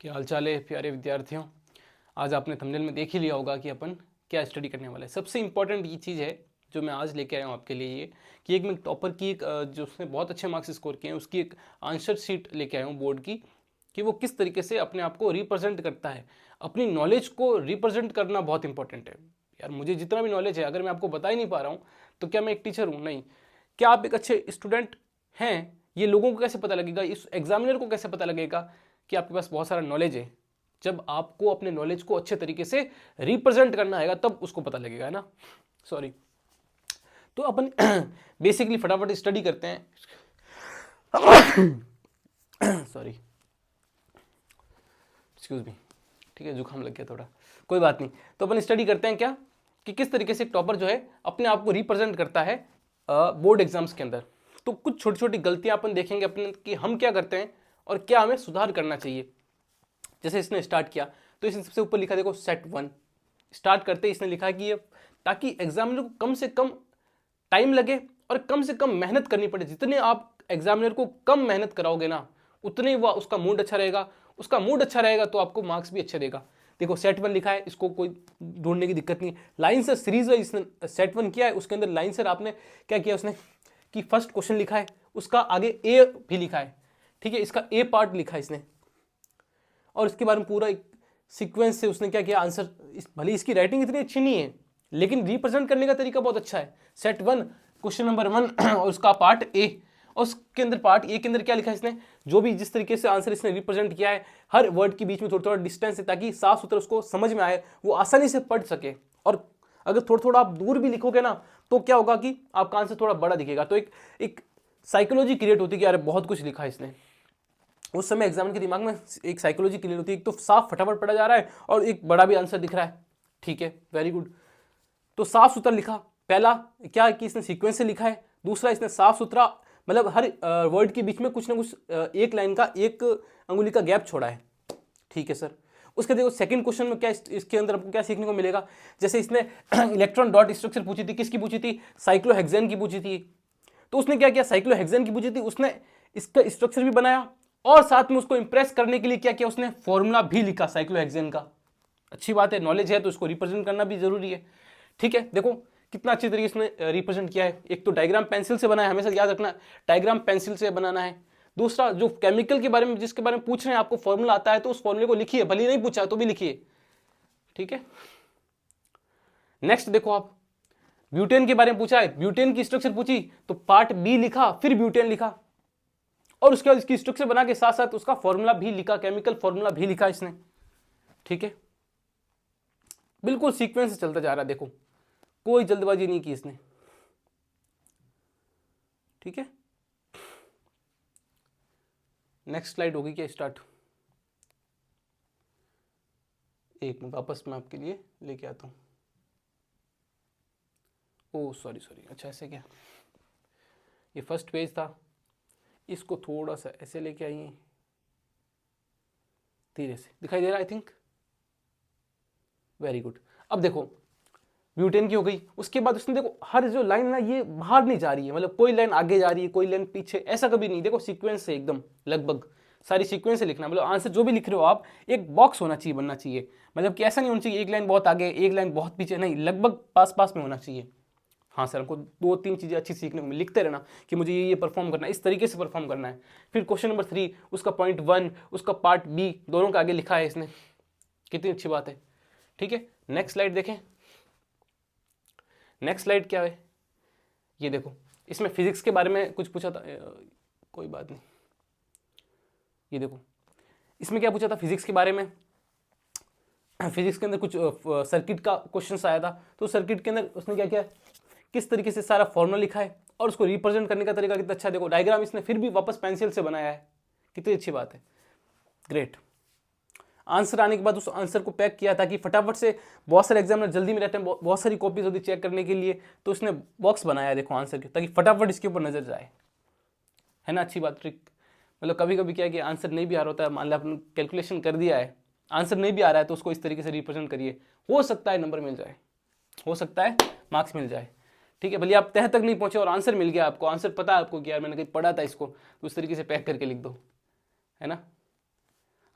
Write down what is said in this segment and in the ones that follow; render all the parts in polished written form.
क्या हाल चाल है प्यारे विद्यार्थियों। आज आपने थंबनेल में देख ही लिया होगा कि अपन क्या स्टडी करने वाले हैं। सबसे इंपॉर्टेंट ये चीज़ है जो मैं आज लेके आया हूँ आपके लिए, ये कि एक मैं टॉपर की एक जो उसने बहुत अच्छे मार्क्स स्कोर किए हैं उसकी एक आंसर शीट लेके आया हूँ बोर्ड की, कि वो किस तरीके से अपने आप को रिप्रेजेंट करता है। अपनी नॉलेज को रिप्रेजेंट करना बहुत इंपॉर्टेंट है यार। मुझे जितना भी नॉलेज है अगर मैं आपको बता ही नहीं पा रहा हूँ तो क्या मैं एक टीचर हूँ? नहीं। क्या आप एक अच्छे स्टूडेंट हैं? ये लोगों को कैसे पता लगेगा, इस एग्जामिनर को कैसे पता लगेगा कि आपके पास बहुत सारा नॉलेज है? जब आपको अपने नॉलेज को अच्छे तरीके से रिप्रेजेंट करना आएगा तब उसको पता लगेगा, है ना। सॉरी। तो अपन बेसिकली फटाफट स्टडी करते हैं। Sorry, excuse me. ठीक है, जुकाम लग गया थोड़ा, कोई बात नहीं। तो अपन स्टडी करते हैं क्या कि किस तरीके से टॉपर जो है अपने आप को रिप्रेजेंट करता है बोर्ड एग्जाम्स के अंदर। तो कुछ छोटी छोटी गलतियां अपन देखेंगे अपने कि हम क्या करते हैं और क्या हमें सुधार करना चाहिए। जैसे इसने स्टार्ट किया तो इसने सबसे ऊपर लिखा, देखो सेट 1। स्टार्ट करते ही इसने लिखा कि ये ताकि एग्जामिनर को कम से कम टाइम लगे और कम से कम मेहनत करनी पड़े। जितने आप एग्जामिनर को कम मेहनत कराओगे ना उतने ही वह उसका मूड अच्छा रहेगा। उसका मूड अच्छा रहेगा तो आपको मार्क्स भी अच्छे देगा। देखो सेट 1 लिखा है, इसको कोई ढूंढने की दिक्कत नहीं। लाइन सर सीरीज वाइज इसने सेट 1 किया है, उसके अंदर लाइन सर आपने क्या किया उसने कि फर्स्ट क्वेश्चन लिखा है, उसका आगे ए भी लिखा है। ठीक है, इसका ए पार्ट लिखा है इसने और इसके बारे में पूरा एक सीक्वेंस से उसने क्या किया आंसर। भले इसकी राइटिंग इतनी अच्छी नहीं है लेकिन रिप्रेजेंट करने का तरीका बहुत अच्छा है। सेट 1 क्वेश्चन नंबर 1 और उसका पार्ट ए, और उसके अंदर पार्ट ए के अंदर क्या लिखा है इसने, जो भी जिस तरीके से आंसर इसने रिप्रेजेंट किया है, हर वर्ड के बीच में थोड़ा थोड़ा डिस्टेंस है ताकि साफ सुथरा उसको समझ में आए, वो आसानी से पढ़ सके। और अगर थोड़ा थोड़ा आप दूर भी लिखोगे ना तो क्या होगा कि आपका आंसर थोड़ा बड़ा दिखेगा। तो एक साइकोलॉजी क्रिएट होती है कि यार बहुत कुछ लिखा है इसने। उस समय एग्जामिनर के दिमाग में एक साइकोलॉजी क्लियर होती है, एक तो साफ फटाफट पढ़ा जा रहा है और एक बड़ा भी आंसर दिख रहा है। ठीक है, वेरी गुड। तो साफ सुथरा लिखा, पहला क्या कि इसने सीक्वेंस से लिखा है, दूसरा इसने साफ सुथरा मतलब हर वर्ड के बीच में कुछ ना कुछ एक लाइन का एक अंगुली का गैप छोड़ा है। ठीक है सर। उसके देखो सेकंड क्वेश्चन में क्या इसके अंदर आपको क्या सीखने को मिलेगा। जैसे इसने इलेक्ट्रॉन डॉट स्ट्रक्चर पूछी थी, किसकी पूछी थी, साइक्लोहेक्सेन की पूछी थी। तो उसने क्या किया, साइक्लोहेक्सेन की पूछी थी, उसने इसका स्ट्रक्चर भी बनाया और साथ में उसको इंप्रेस करने के लिए क्या किया उसने, फॉर्मूला भी लिखा साइक्लोहेक्सेन का। अच्छी बात है, नॉलेज है तो उसको रिप्रेजेंट करना भी जरूरी है। ठीक है, देखो कितना अच्छी तरीके से रिप्रेजेंट किया है। एक तो डायग्राम पेंसिल से बनाया, हमेशा याद रखना डायग्राम पेंसिल से बनाना है। दूसरा जो केमिकल के बारे में जिसके बारे में पूछ रहे हैं आपको फॉर्मूला आता है तो उस फॉर्मूले को लिखिए, भले नहीं पूछा तो भी लिखिए। ठीक है, नेक्स्ट देखो आप ब्यूटेन के बारे में पूछा है, ब्यूटेन की स्ट्रक्चर पूछी तो पार्ट बी लिखा फिर ब्यूटेन लिखा और उसके बाद इसकी स्ट्रक्चर बना के साथ साथ उसका फॉर्मूला भी लिखा, केमिकल फॉर्मूला भी लिखा इसने। ठीक है, बिल्कुल सीक्वेंस से चलता जा रहा है, देखो कोई जल्दबाजी नहीं की इसने। ठीक है, नेक्स्ट स्लाइड होगी क्या स्टार्ट। एक मिनट वापस मैं आपके लिए लेके आता हूं। ओ सॉरी सॉरी, अच्छा ऐसे क्या, ये फर्स्ट पेज था, इसको थोड़ा सा ऐसे लेके आइए, धीरे से दिखाई दे रहा आई थिंक। Very good. अब देखो ब्यूटेन की हो गई, उसके बाद उसने देखो हर जो लाइन ना ये बाहर नहीं जा रही है, मतलब कोई लाइन आगे जा रही है कोई लाइन पीछे, ऐसा कभी नहीं। देखो सीक्वेंस से एकदम लगभग सारी सीक्वेंस से लिखना, मतलब आंसर जो भी लिख रहे हो आप एक बॉक्स होना चाहिए, बनना चाहिए। मतलब कि ऐसा नहीं होना चाहिए एक लाइन बहुत आगे एक लाइन बहुत पीछे, नहीं, लगभग पास पास में होना चाहिए। हाँ सर, हमको 2-3 चीज़ें अच्छी सीखने को मिली, लिखते रहना कि मुझे ये परफॉर्म करना है, इस तरीके से परफॉर्म करना है। फिर क्वेश्चन नंबर 3 उसका पॉइंट 1 उसका पार्ट बी दोनों का आगे लिखा है इसने, कितनी अच्छी बात है। ठीक है, नेक्स्ट स्लाइड देखें। नेक्स्ट स्लाइड क्या है, ये देखो इसमें फिजिक्स के बारे में कुछ पूछा था, कोई बात नहीं। ये देखो इसमें क्या पूछा था फिजिक्स के बारे में, फिजिक्स के अंदर कुछ सर्किट का क्वेश्चन आया था। तो सर्किट के अंदर उसने क्या किया, किस तरीके से सारा फॉर्मूला लिखा है और उसको रिप्रेजेंट करने का तरीका कितना अच्छा। देखो डायग्राम इसने फिर भी वापस पेंसिल से बनाया है, कितनी अच्छी बात है, ग्रेट। आंसर आने के बाद उस आंसर को पैक किया ताकि फटाफट से, बहुत सारे एग्जामिनर जल्दी में रहते हैं, बहुत सारी कॉपीज होती चेक करने के लिए, तो उसने बॉक्स बनाया देखो आंसर के, ताकि फटाफट इसके ऊपर नजर जाए, है ना। अच्छी बात, ट्रिक। मतलब कभी कभी क्या है कि आंसर नहीं भी आ रहा होता है, मान लिया आपने कैलकुलेशन कर दिया है, आंसर नहीं भी आ रहा है तो उसको इस तरीके से रिप्रेजेंट करिए, हो सकता है नंबर मिल जाए, हो सकता है मार्क्स मिल जाए। ठीक है, भले आप तह तक नहीं पहुंचे और आंसर मिल गया आपको, आंसर पता है आपको कि यार मैंने कहीं पढ़ा था इसको, तो उस तरीके से पैक करके लिख दो, है ना।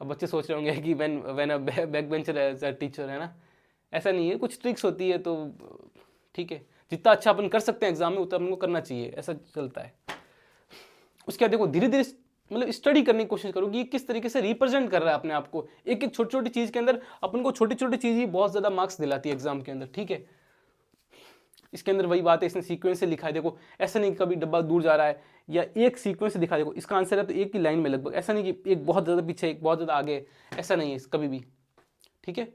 अब बच्चे सोच रहे होंगे कि when a back bencher as a teacher, है ना, ऐसा नहीं है, कुछ ट्रिक्स होती है, तो ठीक है, जितना अच्छा अपन कर सकते हैं एग्जाम में उतना अपन को करना चाहिए, ऐसा चलता है। उसके बाद देखो धीरे धीरे मतलब स्टडी करने की कोशिश करो कि ये किस तरीके से रिप्रेजेंट कर रहा है अपने आप को, एक एक छोटी छोटी चीज के अंदर अपन को छोटी छोटी चीज ही बहुत ज्यादा मार्क्स दिलाती है एग्जाम के अंदर, ठीक है। इसके अंदर वही बात है, इसने सीक्वेंस से लिखा है, देखो ऐसा नहीं कि कभी डब्बा दूर जा रहा है या एक सीक्वेंस से दिखा, देखो इसका आंसर है तो एक ही लाइन में लगभग, ऐसा नहीं कि एक बहुत ज्यादा पीछे एक बहुत ज्यादा आगे, ऐसा नहीं है कभी भी, ठीक है।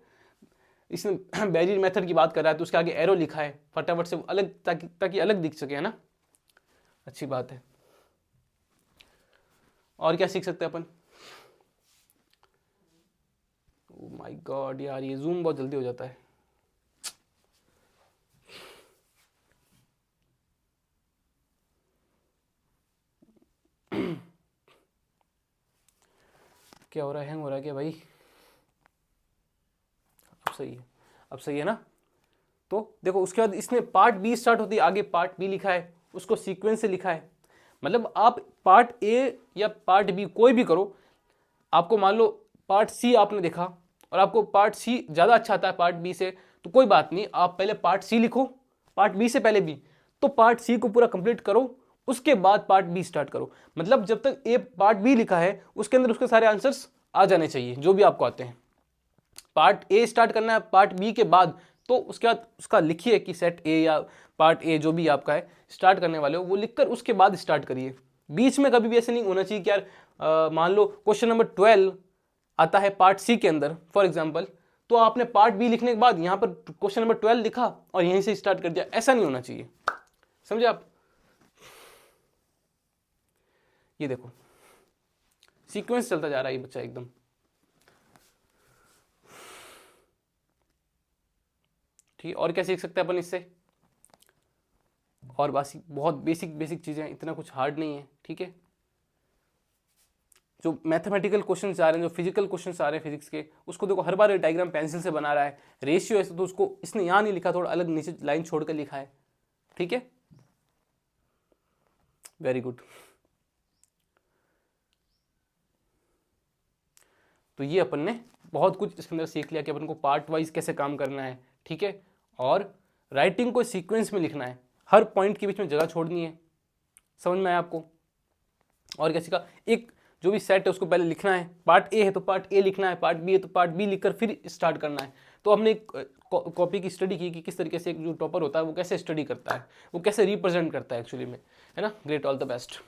इसने बैरियर मेथड की बात कर रहा है तो उसके आगे एरो लिखा है फटाफट से अलग, ताकि अलग दिख सके, है ना, अच्छी बात है। और क्या सीख सकते हैं अपन? ओह माय गॉड यार, ये जूम बहुत जल्दी हो जाता है। क्या हो रहा है, हैंग हो रहा है क्या भाई? अब सही है, अब सही है ना। तो देखो उसके बाद इसने पार्ट बी स्टार्ट होती है, आगे पार्ट बी लिखा है, उसको सीक्वेंस से लिखा है। मतलब आप पार्ट ए या पार्ट बी कोई भी करो, आपको मान लो पार्ट सी आपने देखा और आपको पार्ट सी ज़्यादा अच्छा आता है पार्ट बी से, तो कोई बात नहीं, आप पहले पार्ट सी लिखो, पार्ट बी से पहले बी, तो पार्ट सी को पूरा कंप्लीट करो, उसके बाद पार्ट बी स्टार्ट करो। मतलब जब तक ए पार्ट बी लिखा है उसके अंदर उसके सारे आंसर्स आ जाने चाहिए जो भी आपको आते हैं। पार्ट ए स्टार्ट करना है पार्ट बी के बाद, तो उसके बाद उसका लिखिए कि सेट ए या पार्ट ए जो भी आपका है स्टार्ट करने वाले हो वो लिखकर उसके बाद स्टार्ट करिए। बीच में कभी भी ऐसे नहीं होना चाहिए कि यार मान लो क्वेश्चन नंबर 12 आता है पार्ट सी के अंदर फॉर एग्जांपल, तो आपने पार्ट बी लिखने के बाद यहाँ पर क्वेश्चन नंबर 12 लिखा और यहीं से स्टार्ट कर दिया, ऐसा नहीं होना चाहिए, समझे आप। ये देखो सीक्वेंस चलता जा रहा है ये बच्चा एकदम, ठीक है। और क्या सीख सकते हैं अपन इससे? और बासी बहुत बेसिक बेसिक चीज़ें हैं, इतना कुछ हार्ड नहीं है, ठीक है। जो मैथमेटिकल क्वेश्चन आ रहे हैं, जो फिजिकल क्वेश्चन आ रहे हैं फिजिक्स के, उसको देखो हर बार डायग्राम पेंसिल से बना रहा है, रेशियो ऐसे तो उसको इसने यहाँ नहीं लिखा, थोड़ा अलग नीचे लाइन छोड़कर लिखा है, ठीक है, वेरी गुड। तो ये अपन ने बहुत कुछ इसके अंदर सीख लिया कि अपन को पार्ट वाइज कैसे काम करना है, ठीक है। और राइटिंग को सीक्वेंस में लिखना है, हर पॉइंट के बीच में जगह छोड़नी है, समझ में आया आपको। और कैसे का एक जो भी सेट है उसको पहले लिखना है, पार्ट ए है तो पार्ट ए लिखना है, पार्ट बी है तो पार्ट बी लिखकर फिर स्टार्ट करना है। तो हमने एक कॉपी की स्टडी की कि किस तरीके से एक जो टॉपर होता है वो कैसे स्टडी करता है, वो कैसे रिप्रेजेंट करता है एक्चुअली में, है ना। Great, all the best.